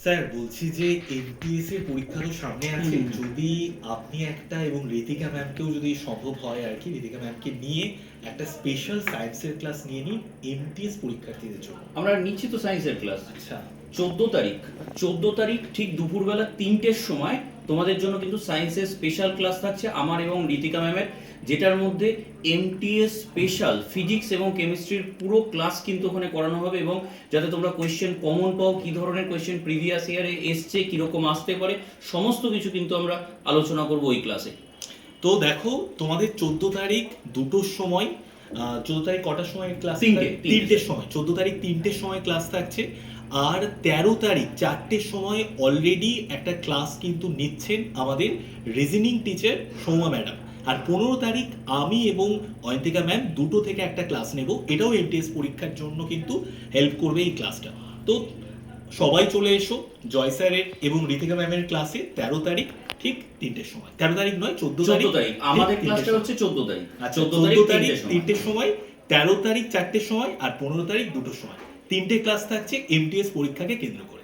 Sir বলছি যে MTS এর পরীক্ষা তো সামনে আছে, যদি আপনি একটা এবং ঋতিকা ম্যামকেও যদি সম্ভব হয় আর কি, ঋতিকা ম্যামকে নিয়ে একটা স্পেশাল সায়েন্সের ক্লাস নিয়ে নিন এমটিএস পরীক্ষার্থীদের জন্য। আমরা নিচ্ছি তো সায়েন্সের ক্লাস। আচ্ছা। 14 তারিখ, 14 তারিখ ঠিক দুপুরবেলা 3টের সময় তোমাদের জন্য কিন্তু সায়েন্সের স্পেশাল ক্লাস থাকছে আমার এবং ঋতিকা ম্যামের, যেটার মধ্যে এমটিএস স্পেশাল ফিজিক্স এবং কেমিস্ট্রির পুরো ক্লাস কিন্তু ওখানে করানো হবে, এবং যাতে তোমরা কোয়েশ্চেন কমন পাও, কী ধরনের কোয়েশ্চেন প্রিভিয়াস ইয়ারে এসছে, কীরকম আসতে পারে, সমস্ত কিছু কিন্তু আমরা আলোচনা করবো ওই ক্লাসে। তো দেখো, তোমাদের 14 তারিখ দুটোর সময়, 14 তারিখ কটার সময় ক্লাস? তিনটের সময়। 14 তারিখ 3টের সময় ক্লাস থাকছে। আর 13 তারিখ 4টের সময় অলরেডি একটা ক্লাস কিন্তু নিচ্ছেন আমাদের রিজনিং টিচার সৌমা ম্যাডাম। আর 15 তারিখ আমি এবং অয়ন্তিকা ম্যাম দুটো থেকে একটা ক্লাস নেব, এটাও এমটিএস পরীক্ষার জন্য কিন্তু হেল্প করবে এই ক্লাসটা। তো সবাই চলে এসো জয় স্যারের এবং ঋতিকা ম্যামের ক্লাসে 13 তারিখ ঠিক 3টের সময়। 13 তারিখ নয়, 14 তারিখ। আমাদের ক্লাসটা হচ্ছে 14 তারিখ। আচ্ছা, 14 তারিখ 3টের সময়, 13 তারিখ 4টের সময়, আর 15 তারিখ 2টোর সময়। 3টে ক্লাস থাকছে এমটিএস পরীক্ষাকে কেন্দ্র করে।